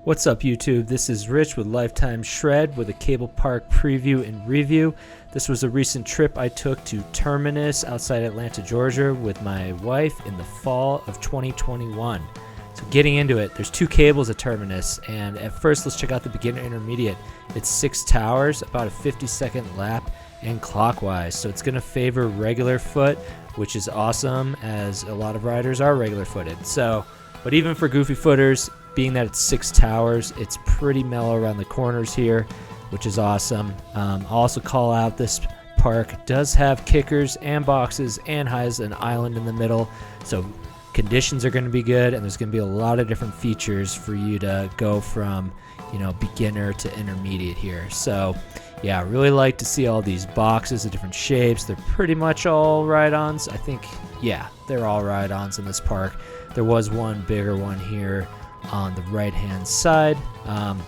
What's up, YouTube? This is Rich with Lifetime Shred with a cable park preview and review. This was a recent trip I took to Terminus outside Atlanta, Georgia with my wife in the fall of 2021. So getting into it, there's two cables at Terminus, and at first let's check out the beginner intermediate. It's 6 towers, about a 50-second lap, and clockwise. So it's going to favor regular foot, which is awesome as a lot of riders are regular footed. But even for goofy footers, being that it's 6 towers, it's pretty mellow around the corners here, which is awesome. I'll also call out this park does have kickers and boxes and has an island in the middle, so conditions are going to be good, and there's going to be a lot of different features for you to go from, beginner to intermediate here. So yeah, I really like to see all these boxes of different shapes. They're pretty much all ride-ons. I think, yeah, they're all ride-ons in this park. There was one bigger one here on the right hand side,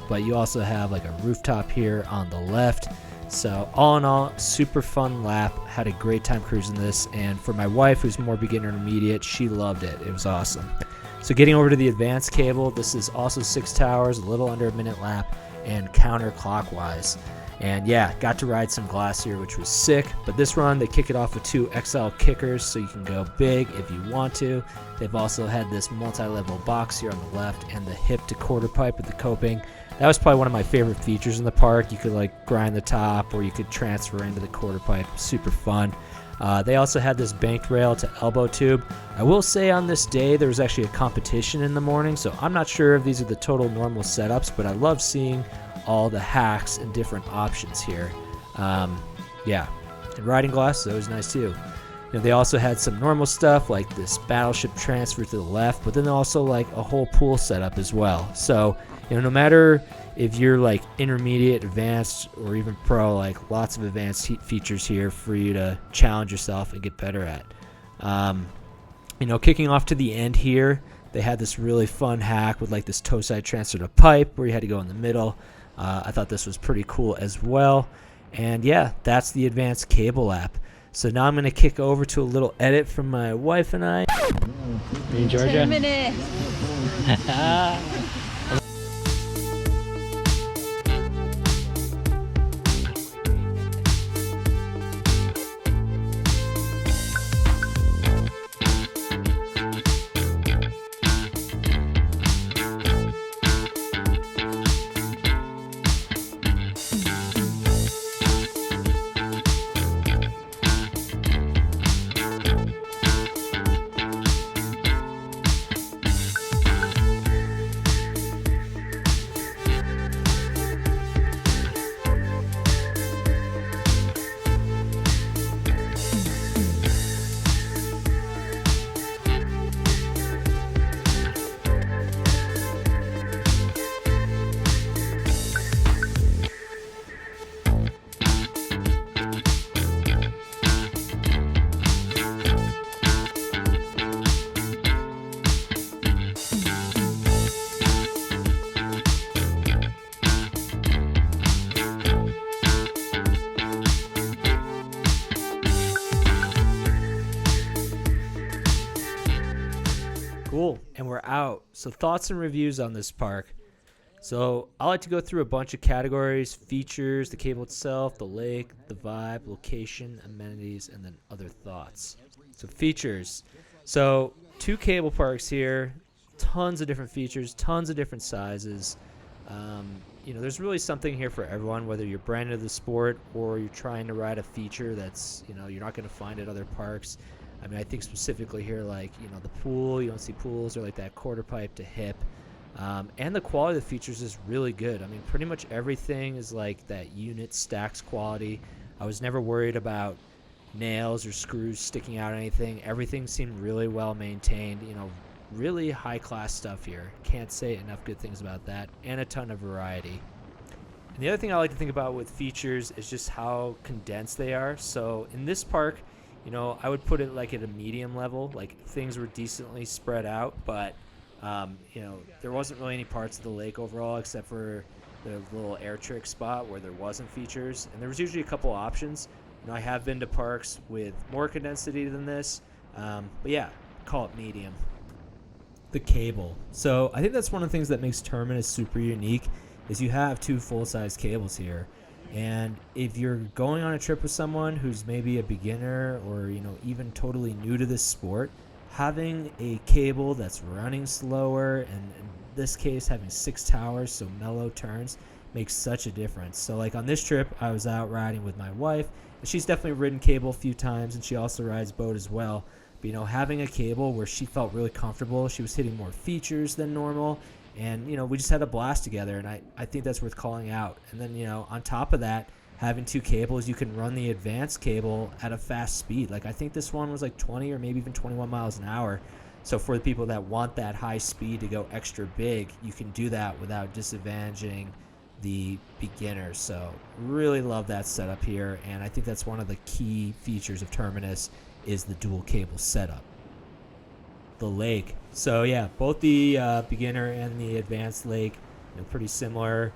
but you also have like a rooftop here on the left. So all in all, super fun lap. Had a great time cruising this, and for my wife, who's more beginner intermediate, she loved it. It was awesome. So getting over to the advanced cable, this is also 6 towers, a little under a minute lap, and counterclockwise. And yeah, got to ride some glass here, which was sick. But this run, they kick it off with 2 XL kickers, so you can go big if you want to. They've also had this multi-level box here on the left, and the hip to quarter pipe with the coping. That was probably one of my favorite features in the park. You could like grind the top, or you could transfer into the quarter pipe. Super fun. They also had this banked rail to elbow tube. I will say on this day there was actually a competition in the morning, so I'm not sure if these are the total normal setups, but I love seeing all the hacks and different options here. Yeah, and riding glass is always nice too. They also had some normal stuff like this battleship transfer to the left, but then also like a whole pool setup as well. So no matter if you're like intermediate, advanced, or even pro, like lots of advanced features here for you to challenge yourself and get better at. Kicking off to the end here, they had this really fun hack with like this toe side transfer to pipe where you had to go in the middle. I thought this was pretty cool as well. And yeah, that's the advanced cable app. So now I'm going to kick over to a little edit from my wife and I. Are you in Georgia? Terminus. Cool, and we're out. So thoughts and reviews on this park. So I like to go through a bunch of categories: features, the cable itself, the lake, the vibe, location, amenities, and then other thoughts. So features. So 2 cable parks here, tons of different features, tons of different sizes. There's really something here for everyone, whether you're brand new to the sport or you're trying to ride a feature that's, you're not going to find at other parks. I think specifically here, like, the pool, you don't see pools, or like that quarter pipe to hip. And the quality of the features is really good. Pretty much everything is like that unit stacks quality. I was never worried about nails or screws sticking out or anything. Everything seemed really well maintained. Really high class stuff here. Can't say enough good things about that. And a ton of variety. And the other thing I like to think about with features is just how condensed they are. So in this park, I would put it like at a medium level. Like things were decently spread out, but there wasn't really any parts of the lake overall except for the little air trick spot where there wasn't features. And there was usually a couple options. I have been to parks with more condensity than this, but yeah, call it medium. The cable. So I think that's one of the things that makes Terminus super unique is you have two full-size cables here. And if you're going on a trip with someone who's maybe a beginner or, even totally new to this sport, having a cable that's running slower and in this case having 6 towers, so mellow turns, makes such a difference. So like on this trip, I was out riding with my wife, and she's definitely ridden cable a few times, and she also rides boat as well. But having a cable where she felt really comfortable, she was hitting more features than normal, and we just had a blast together, and I think that's worth calling out. And then on top of that, having two cables, you can run the advanced cable at a fast speed. Like I think this one was like 20 or maybe even 21 miles an hour. So for the people that want that high speed to go extra big, you can do that without disadvantaging the beginners. So really love that setup here, and I think that's one of the key features of Terminus is the dual cable setup. The lake. So yeah, both the beginner and the advanced lake, pretty similar.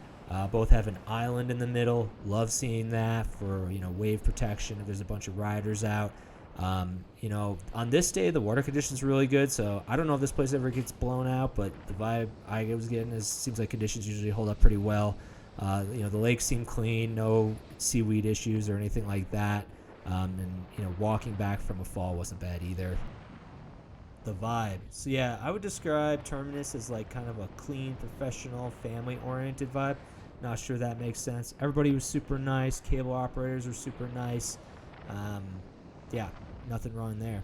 Both have an island in the middle. Love seeing that for wave protection if there's a bunch of riders out. On this day the water conditions are really good, so I don't know if this place ever gets blown out, but the vibe I was getting is seems like conditions usually hold up pretty well. The lake seemed clean, no seaweed issues or anything like that. And walking back from a fall wasn't bad either. The vibe. So yeah, I would describe Terminus as like kind of a clean, professional, family-oriented vibe. Not sure that makes sense. Everybody was super nice. Cable operators were super nice. Yeah, nothing wrong there.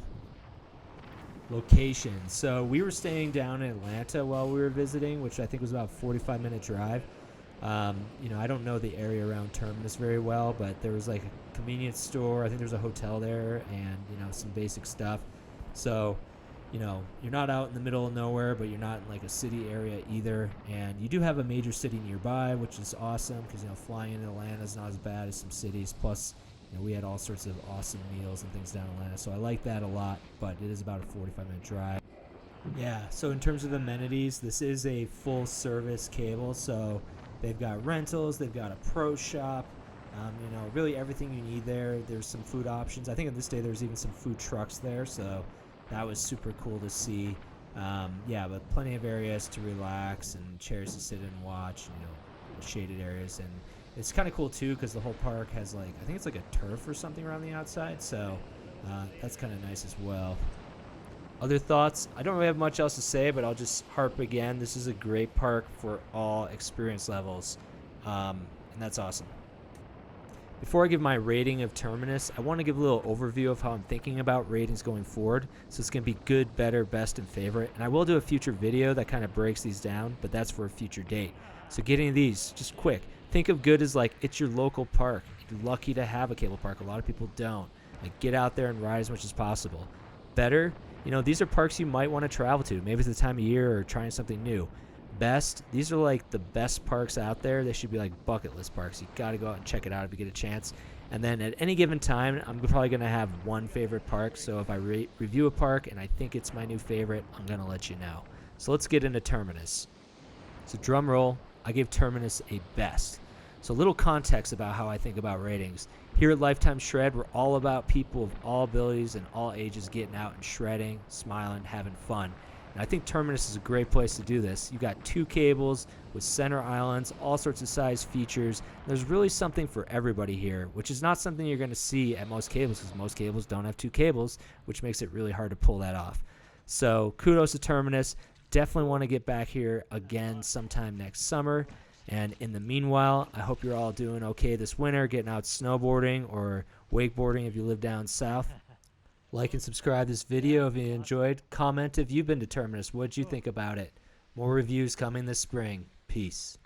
Location. So we were staying down in Atlanta while we were visiting, which I think was about a 45-minute drive. I don't know the area around Terminus very well, but there was like a convenience store. I think there's a hotel there and, some basic stuff. So, you're not out in the middle of nowhere, but you're not in like a city area either. And you do have a major city nearby, which is awesome because, flying into Atlanta is not as bad as some cities. Plus, we had all sorts of awesome meals and things down in Atlanta. So I like that a lot, but it is about a 45-minute drive. Yeah, so in terms of amenities, this is a full-service cable, so they've got rentals, they've got a pro shop, really everything you need there. There's some food options. I think on this day there's even some food trucks there, so that was super cool to see. But plenty of areas to relax and chairs to sit and watch, shaded areas. And it's kind of cool, too, because the whole park has, I think it's like a turf or something around the outside, so that's kind of nice as well. Other thoughts? I don't really have much else to say, but I'll just harp again. This is a great park for all experience levels, and that's awesome. Before I give my rating of Terminus, I want to give a little overview of how I'm thinking about ratings going forward. So it's going to be good, better, best, and favorite. And I will do a future video that kind of breaks these down, but that's for a future date. So getting these, just quick. Think of good as like it's your local park. You're lucky to have a cable park. A lot of people don't. Get out there and ride as much as possible. Better, these are parks you might want to travel to. Maybe it's the time of year or trying something new. Best, these are like the best parks out there. They should be like bucket list parks. You got to go out and check it out if you get a chance. And then at any given time, I'm probably going to have one favorite park. So if I review a park and I think it's my new favorite, I'm going to let you know. So let's get into Terminus. So drum roll, I gave Terminus a best. So a little context about how I think about ratings. Here at Lifetime Shred, we're all about people of all abilities and all ages getting out and shredding, smiling, having fun. And I think Terminus is a great place to do this. You got two cables with center islands, all sorts of size features. There's really something for everybody here, which is not something you're going to see at most cables because most cables don't have two cables, which makes it really hard to pull that off. So kudos to Terminus. Definitely want to get back here again sometime next summer. And in the meanwhile, I hope you're all doing okay this winter, getting out snowboarding or wakeboarding if you live down south. Like and subscribe this video if you enjoyed. Comment if you've been to Terminus. What'd you think about it? More reviews coming this spring. Peace.